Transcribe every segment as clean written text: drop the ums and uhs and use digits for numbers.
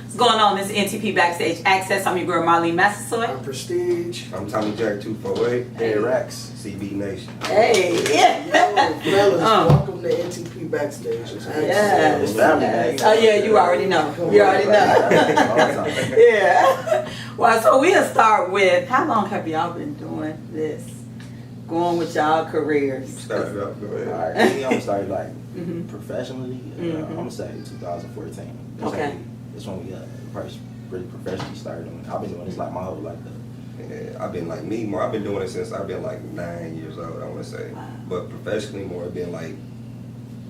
What's going on? This is NTP Backstage Access. I'm your girl Marlene Massasoit. I'm Prestige. I'm Tommy Jack248. Hey, Racks. CB Nation. Hey, yeah. Yo, fellas, welcome to NTP Backstage. Yes. Yes. Oh yeah, you already know. You already know. Yeah. Well, so we'll start with, how long have y'all been doing this? Going with y'all careers. Started up, go ahead. All right, me, I'm started like professionally. I'm gonna say 2014. Okay. That's when we first really professionally started doing it. I've been doing this like my whole life though. Yeah, I've been like me more. I've been doing it since I've been like 9 years old. I want to say, but professionally more, it's been like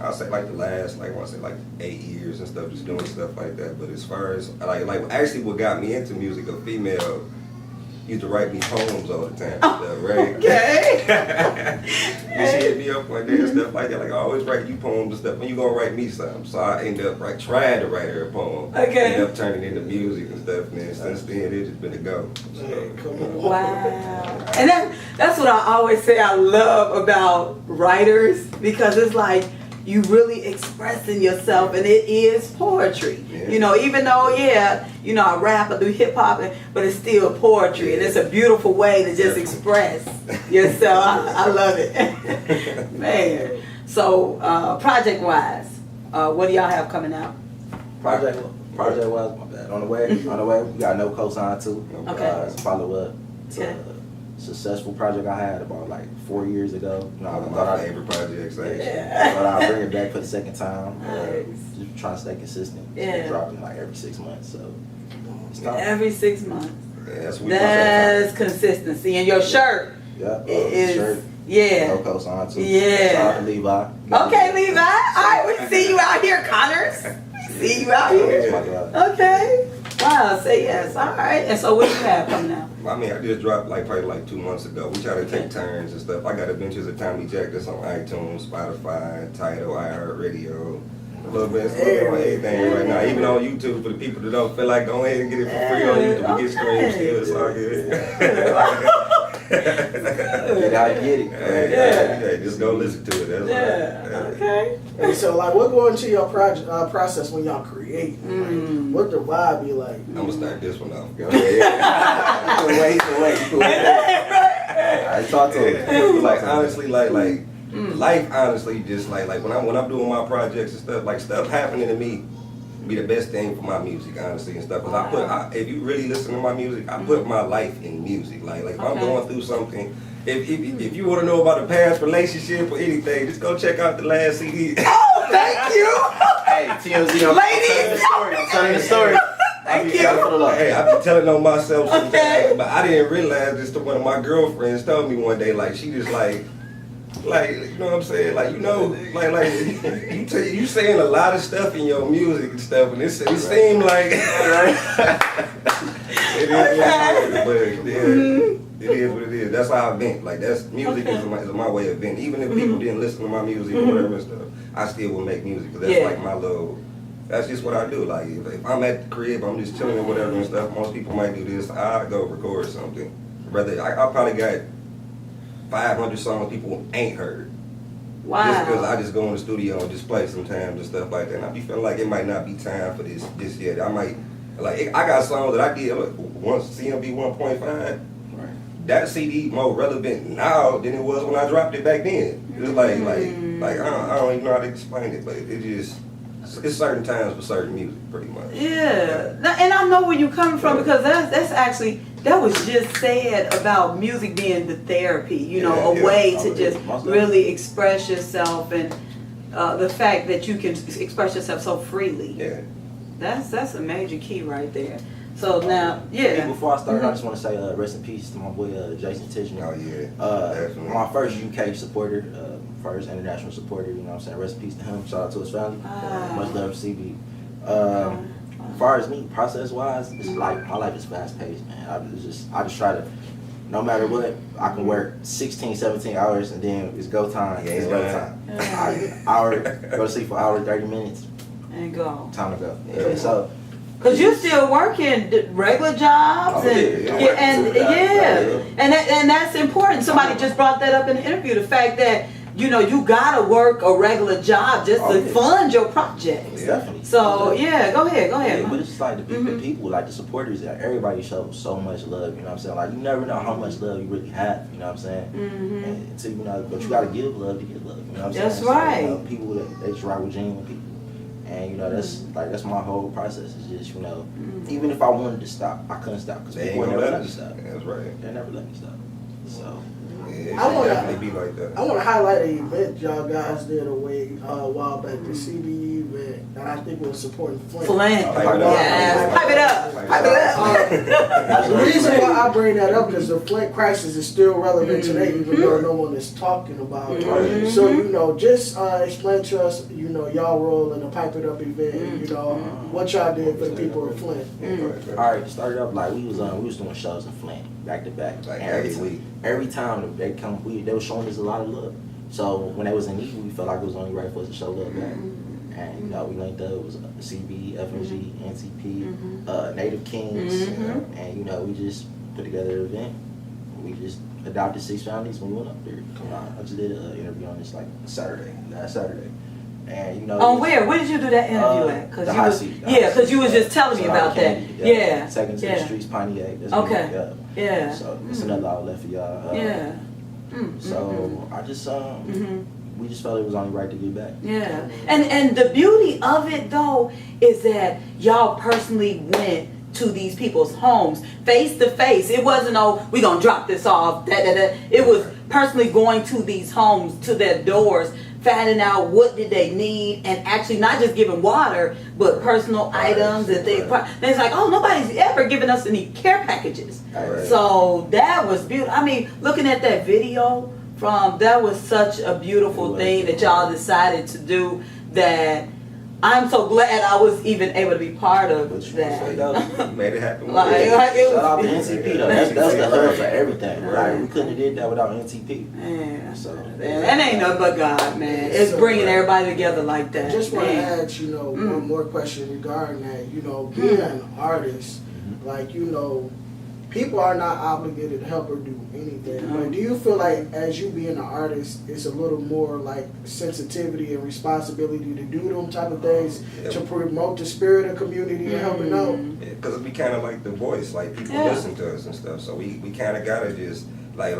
I'll say like the last like I want to say like 8 years and stuff, just doing stuff like that. But as far as like actually what got me into music, a female used to write me poems all the time and stuff, right? Okay. And she hit me up one day and stuff like that. Like, I always write you poems and stuff. When you gonna write me something? So I ended up trying to write her a poem. Okay. Ended up turning into music and stuff. And then since then, it's just been a go. So, Wow. And that's what I always say I love about writers, because it's like you really expressing yourself, and it is poetry. Yeah. You know, even though, I rap, I do hip hop, but it's still poetry, and it's a beautiful way to just express yourself. I love it. Man. So, project wise, what do y'all have coming out? Project was my bad. On the way, we got no cosign too. Okay. Follow up to a successful project I had about like 4 years ago. You know, one of my favorite projects. But I'll bring it back for the second time. Nice. Just trying to stay consistent. Yeah. Dropping like every 6 months. So it's time. Every 6 months. Yeah, That's consistency. And your shirt is, shirt. Yeah. No cosign too. Yeah. Shout out to Levi. Okay, Levi. All right, we see you out here, Connors. We see you out here. Oh my God. Okay. Wow, say yes. All right. And so what do you have coming out? I mean, I just dropped probably like 2 months ago. We try to take turns and stuff. I got Adventures of Tommy Jack that's on iTunes, Spotify, Tidal, iHeartRadio. A little bit on everything right now. Even on YouTube for the people that don't feel like go ahead and get it for free on YouTube. Get streams still. It's all good. Get out and get it. Hey, just go listen to it. That's all. Okay. Hey, so like, what go into your process when y'all create? Like, what the vibe be like? I'm gonna start this one off. Go Wait. I talk to him. Like honestly, like life. Honestly, just like when I'm doing my projects and stuff, like stuff happening to me be the best thing for my music, honestly, and stuff. Cause if you really listen to my music, I put my life in music. Like if I'm going through something. If you want to know about a past relationship or anything, just go check out the last CD. Oh, thank you. Hey, TMZ, Ladies. I'm telling the story. Thank you. Hey, I've been telling on myself sometimes, Okay. but I didn't realize this till one of my girlfriends told me one day, like she just like you know what I'm saying, like you saying a lot of stuff in your music and stuff, and it seemed like it is what it is. That's how I vent. Like that's music is my way of venting. Even if people didn't listen to my music or whatever and stuff, I still will make music because that's like my little. That's just what I do. Like if I'm at the crib, I'm just chilling or whatever and stuff. Most people might do this. I go record something. Rather, I probably got 500 songs people ain't heard. Wow. Just because I just go in the studio and just play sometimes and stuff like that. And I be feeling like it might not be time for this yet. I might, like, I got songs that I did once, CMB 1.5. Right. That CD more relevant now than it was when I dropped it back then. It's like I don't even know how to explain it, but it just, it's certain times for certain music, pretty much. Yeah. And I know where you're coming from, because that's actually, that was just said about music being the therapy, a way to just really express yourself, and the fact that you can express yourself so freely. Yeah. That's a major key right there. So now, yeah. Before I start, I just want to say rest in peace to my boy Jason Tishman. Oh yeah. Definitely. My first UK supporter, first international supporter. You know what I'm saying? Rest in peace to him. Shout out to his family. Much love to CB. As far as me, process wise, it's like my life is fast paced, man. I just try to, no matter what, I can work 16, 17 hours and then it's go time. It's go time. Go to sleep for an hour, 30 minutes. And go. Time to go. Yeah. So. Cause you're still working regular jobs and that's important. Somebody just brought that up in the interview. The fact that you know, you gotta work a regular job just to fund your projects. Yeah. Definitely. So yeah, go ahead. Yeah, but it's just like the people, like the supporters, like everybody shows so much love, you know what I'm saying? Like you never know how much love you really have, you know what I'm saying? And until, you know, but you gotta give love to get love, you know what I'm saying? That's right. So, you know, people that they just ride with genuine people. And you know, that's like that's my whole process. Is just, you know, even if I wanted to stop, I couldn't stop because They people ain't would gonna never let let me us. stop. That's right. They never let me stop. So Yeah, it I should wanna- definitely be like that. I want to highlight an event y'all guys did a while back, the CBE event, and I think was supporting Flint. Flint. Pipe it up. Yes. Pipe it up. Pipe it up. The reason why I bring that up is the Flint crisis is still relevant today, even though no one is talking about it. So, you know, just explain to us, you know, y'all role in the Pipe It Up event, you know, what y'all did for the people of Flint. all right, started up like we was doing shows in Flint back to back. Like And every time they come, they were showing us a lot of love. So when they was in need, we felt like it was only right for us to show love back. And you know, we linked up. It was CB, FNG, NTP, Native Kings, and you know, we just put together an event. We just adopted 6 families when we went up there. I just did an interview on this like last Saturday. And you know, On where? Where did you do that interview at? the you high was, seat. yeah, because you was just telling me about that. Yeah. Second to Yeah. the streets, Pontiac. That's Okay. where we Yeah. So it's another outlet for y'all. Yeah. So I just we just felt it was only right to get back. Yeah. And the beauty of it though is that y'all personally went to these people's homes face to face. It wasn't, oh, we gonna drop this off. It was personally going to these homes, to their doors, finding out what did they need, and actually not just giving water, but personal items and things. And it's like, oh, nobody's ever given us any care packages. Right. So that was beautiful. I mean, looking at that video that was such a beautiful thing that y'all decided to do, that I'm so glad I was even able to be part of that. You made it happen. Like, it Shout out to was, NTP though. That's the hub for everything. Like we couldn't have did that without NTP. yeah. So That ain't nothing but God, man. It's bringing everybody together like that. Just want to Man. ask, you know, one more question regarding that. You know, being an artist, like, you know, people are not obligated to help or do anything. But do you feel like, as you being an artist, it's a little more like sensitivity and responsibility to do them type of things to promote the spirit of community and helping out? Because we kind of like the voice, like people listen to us and stuff. So we kind of gotta just like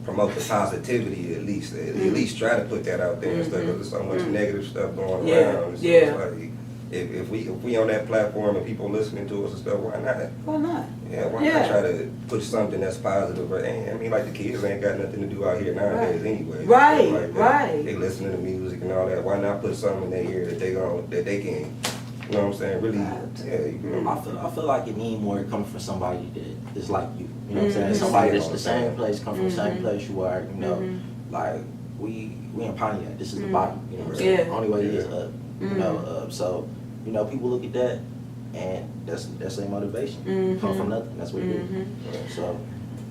promote the positivity at least. At least try to put that out there and stuff. Because there's so much negative stuff going around. So it's like, if we on that platform and people listening to us and stuff, why not? Why not? Yeah, why not try to push something that's positive? I mean, like the kids ain't got nothing to do out here nowadays anyway. Right, Like right. They listen to the music and all that. Why not put something in their ear that they can, you know what I'm saying? Really, I feel like it need more coming from somebody that is like you. You know what I'm saying? Somebody that's the same place, come from the same place you are. You know, like we in Pontiac. This is the bottom. You know what I'm saying? Yeah. Only way is up. You know, so you know, people look at that, and that's their motivation. Come from nothing. That's what it is. So.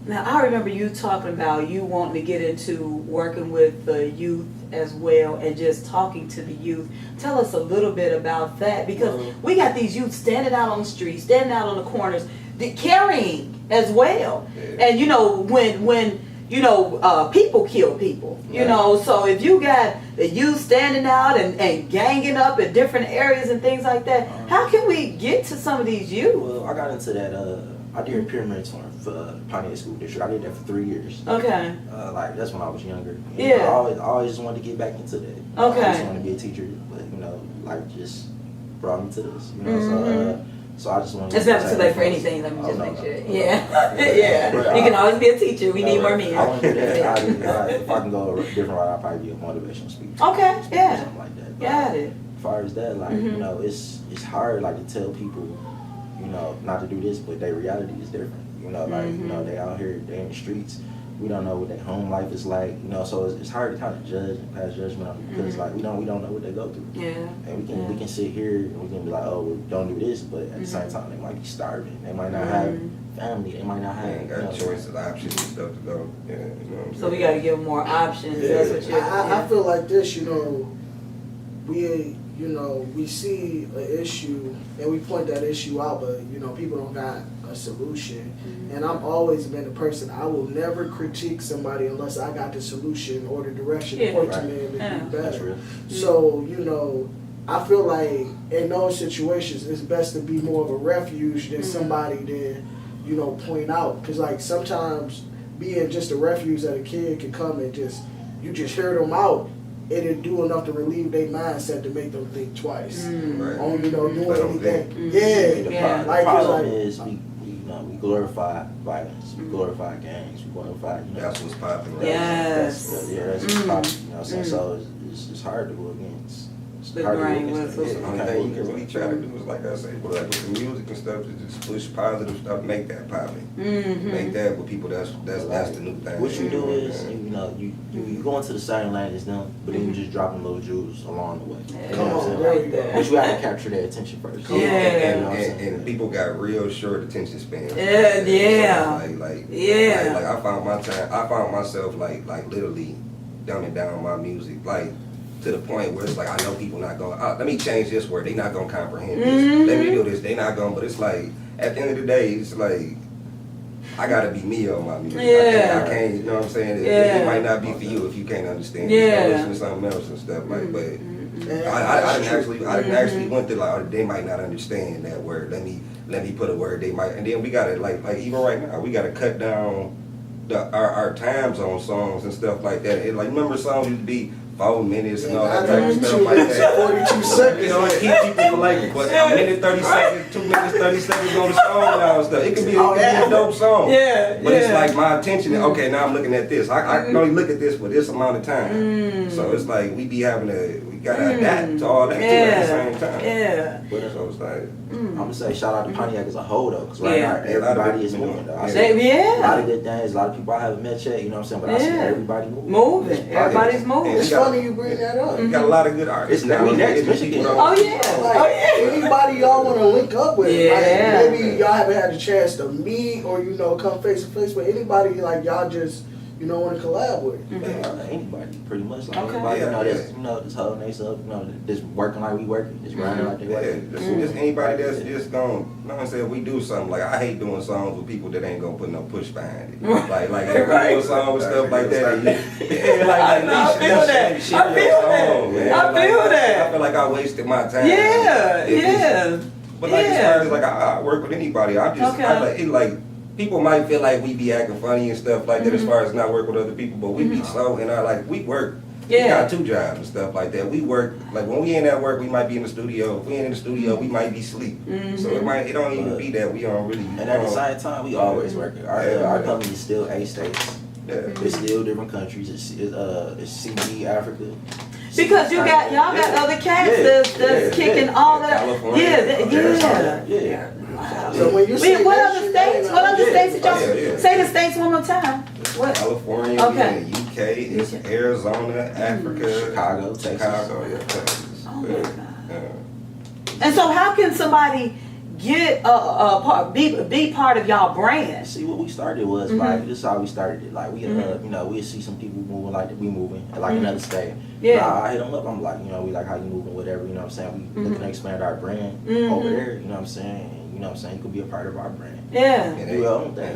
Now, I remember you talking about you wanting to get into working with the youth as well and just talking to the youth. Tell us a little bit about that, because we got these youth standing out on the streets, standing out on the corners, carrying as well. Yeah. And you know, when you know, people kill people, you know, so if you got the youth standing out and ganging up in different areas and things like that, how can we get to some of these youth? Well, I got into that, I did a pyramid tour for Pontiac School District. I did that for 3 years. Okay. Like, that's when I was younger. And Yeah. I always just wanted to get back into that. Okay. I just wanted to be a teacher, but, you know, life just brought me to this, you know, so I just wanted to... It's never too late for anything, let me just make sure. Yeah. Yeah. You can always be a teacher. We need more men. I want to do that. If I can go a different route, I'll probably be a motivational speaker. Okay, yeah. Something like that. Got it. As far as that, like, you know, it's hard, like, to tell people, you know, not to do this, but their reality is different. You know, like, you know, they out here, they in the streets. We don't know what their home life is like, you know, so it's hard to kind of judge and pass judgment on them, because like we don't know what they go through. Yeah. And we can sit here and we can be like, oh, well, don't do this, but at the same time they might be starving. They might not have family. They might not They have ain't got choices, options and stuff to go. Yeah, you know what I'm saying? So we got to give them more options. That's what you're. I feel like this, you know, you know, we see an issue and we point that issue out, but you know, people don't got a solution. And I've always been a person, I will never critique somebody unless I got the solution or the direction to point to me and to do better. So, you know, I feel like in those situations, it's best to be more of a refuge than somebody that, you know, point out. Because, like, sometimes being just a refuge that a kid can come and you just hear them out, it'll do enough to relieve their mindset to make them think twice on, you know, doing anything. The problem is we glorify violence, we glorify gangs, we glorify, you know. That's what's popping. Yes. That's what's popping, you know what I'm saying? So it's hard to go against. The grain was The only thing you can really try to do is, like I say, like with the music and stuff, to just push positive stuff, make that popping. Make that with people. That's the new thing. What you do is, you know, you go into the same lane as them, but then you just dropping little jewels along the way. Come on, there you go. But you have to capture their attention first. And people got real short attention spans. Like I found myself like literally dumbing down my music, like to the point where it's like, I know people not going, let me change this word, they not gonna comprehend this. Let me do this, they not gonna, but it's like, at the end of the day, it's like, I gotta be me on my music. I can't, you know what I'm saying? It might not be for you if you can't understand. You gotta listen to something else and stuff, like, but I didn't actually went through, like, they might not understand that word, let me put a word they might, and then we gotta, like even right now, we gotta cut down our times on songs and stuff like that. And like, remember songs used to be 4 minutes and all that type of stuff like that. 42 seconds. You know, and keep people for like a minute 30 seconds, 2 minutes 30 seconds on the song now and stuff. It can be a dope song. But it's like my attention. Okay, now I'm looking at this. I can only look at this for this amount of time. So it's like we gotta adapt to all that too at the same time. But so it's like, I'm gonna say shout out to Pontiac as a whole though, because right now everybody is moving though. I see a lot of good things, a lot of people I haven't met yet, you know what I'm saying? But I see everybody moving. Everybody's moving. It's funny you bring that up. You got a lot of good artists. Michigan. Anybody y'all want to link up with? Like, maybe y'all haven't had the chance to meet or, you know, come face to face with anybody like y'all just, you know, want to collab with. Anybody, pretty much. Like anybody, you know, that's, you know, just holding themselves, you know, just working like we working, just grinding like they working. Just anybody that's just gonna, you know what I'm saying, we do something, like I hate doing songs with people that ain't gonna put no push behind it. Like if we do a song with stuff like that, I feel that. I feel like I wasted my time. But like as far as like I work with anybody, people might feel like we be acting funny and stuff like that as far as not work with other people, but we be so in our, like, we work. We got 2 jobs and stuff like that. We work, like when we in at work, we might be in the studio. If we ain't in the studio, we might be asleep. So it don't even be that we don't really. And at the same time, we always working. Our company is still 8 states. It's still different countries. It's CB Africa. Because y'all got other cats that's kicking all that. Yeah. So when you say what other states did y'all say the states one more time? What? California, UK, it's Arizona, Africa, Chicago, Texas. Oh my God. And so how can somebody get be part of y'all brand? See, what we started was like, this is how we started it. Like we you know, we see some people moving like we moving at like another state. I hit them up, I'm like, you know, we like how you moving, whatever, you know what I'm saying? We looking to expand our brand over there, you know what I'm saying? You know what I'm saying? You could be a part of our brand. And they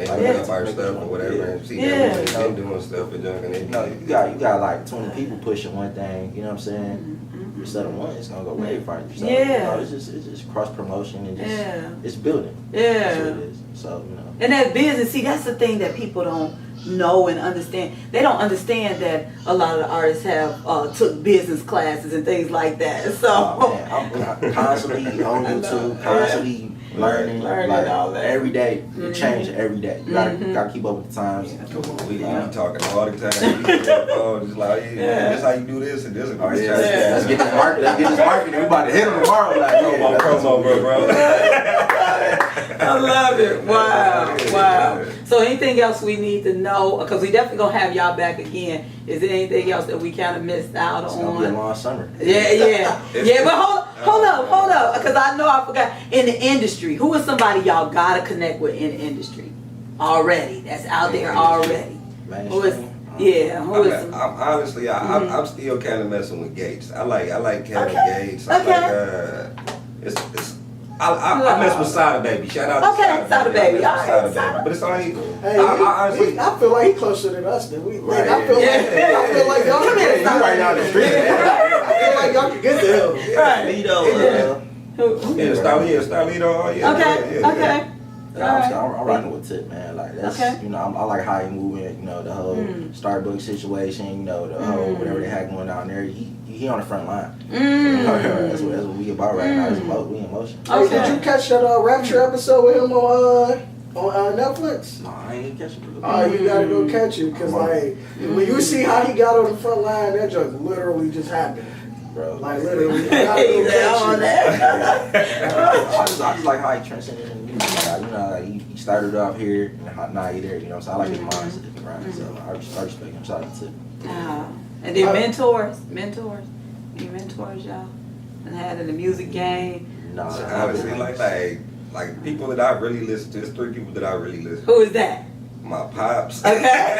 put up our stuff or whatever and see that we've been doing stuff with junk and they you got like 20 people pushing one thing, you know what I'm saying? Instead of one, it's gonna go way farther. So, you know, it's just cross promotion and just it's building. That's what it is. So, you know. And that business, see, that's the thing that people don't know and understand. They don't understand that a lot of the artists have took business classes and things like that. So I'm constantly on YouTube, constantly learning like, all that every day. It changes every day. You gotta keep up with the times. We talking all the time. Just like, this how you do this and this. Let's get this market. We're about to hit them tomorrow. Like, promo, bro. I love it. Wow. So anything else we need to know? Because we definitely gonna have y'all back again. Is there anything else that we kind of missed out it's on? Gonna be a long summer. Yeah. But hold up, because I know I forgot. In the industry, who is somebody y'all gotta connect with in the industry already? That's out there already. Who is? Yeah, who is I'm honestly, I'm still kind of messing with Gates. I like Kevin Okay. Gates. I I mess with Sada Baby. Shout out to Sada Baby. I mess with All right, Sada Baby. But it's only, Hey, I honestly, I feel like he closer than us than we think. Right, I feel yeah. like y'all Come here, Sada. right down the street. I feel like y'all can get to him. Right. Lito, Who? yeah, Starlito, yeah. Okay, yeah. okay. I'm rocking with Tip, man. Like that's, Okay. you know, I like how he moving. You know, the whole Starbucks situation. You know, the whole whatever they had going down there. He on the front line. That's what we about right now. We in motion. Hey, Okay. did you catch that Rapture episode with him on Netflix? No, I ain't catching it. Oh, you gotta go catch it, cause like when you see how he got on the front line, that just literally just happened. Bro, Like literally, you gotta go catch it. I just like how he transcended in the music. Like, you know, like he started off here and now he there. You know, so I like his mindset, right? So I respect him. Shout out to Tip. And then mentors, you mentors y'all, and had in the music game. No, Honestly, like people that I really listen to. There's 3 people that I really listen to. Who is that? My pops. Okay.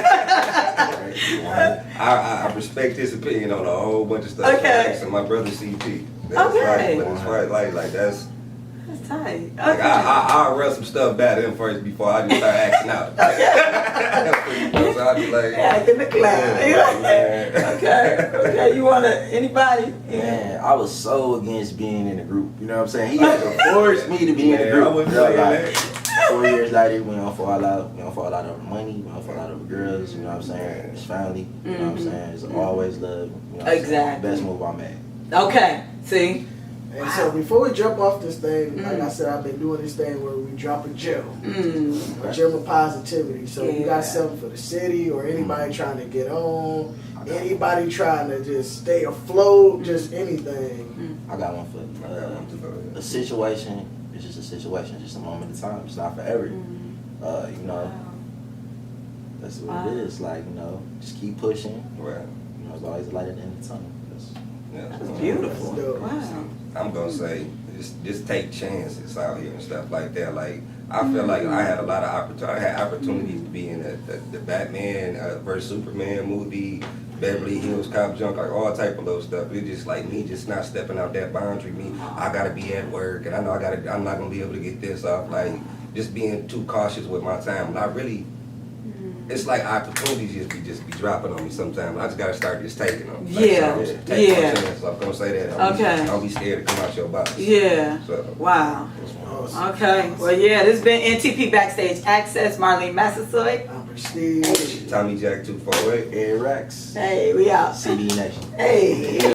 I respect his opinion on a whole bunch of stuff. Okay. So my brother CP. That's Okay. right. But it's right, like that's. That's tight. Like Okay. I'll run some stuff back in first before I just start acting out. So I'll be like, Yeah, in the cloud. yeah, Okay. You wanna anybody? Man, I was so against being in the group. You know what I'm saying? He had to force me to be in the Man, group. I wouldn't You know, say like, that. 4 years later, we don't fall out. We don't fall out over money. We don't fall out over girls. You know what I'm saying? It's family. You know what I'm saying? It's always love. You know what I'm saying? Exactly. Best move I made. Okay. See? And so before we jump off this thing, like I said, I've been doing this thing where we drop a gem. A gem of positivity. So you Yeah. got something for the city or anybody trying to get on, anybody trying to just stay afloat, just anything. I got one for a situation. It's just a situation. It's just a moment in time. It's not forever. You know, that's what it is. Like, you know, just keep pushing. Right. You know, there's always a light at the end of the tunnel. That's beautiful. That's dope. Wow. I'm gonna say just take chances out here and stuff like that. Like I feel like I had a lot of opportunity. I had opportunities to be in the Batman versus Superman movie, Beverly Hills Cop Junk, like all type of little stuff. It's just like me just not stepping out that boundary. I gotta be at work and I know I'm not gonna be able to get this off. Like just being too cautious with my time. And I really. It's like opportunities just be dropping on me sometimes. I just gotta start just taking them. Like, Yeah. so take Yeah. my chance. I'm gonna say that. Don't be scared to come out your box. Yeah. So, Wow. Okay. Well, yeah, this has been NTP Backstage Access. Marlene Massasoit. I'm Prestige. Tommy Jack248. Racks. Hey, we out. CD Nation. Hey.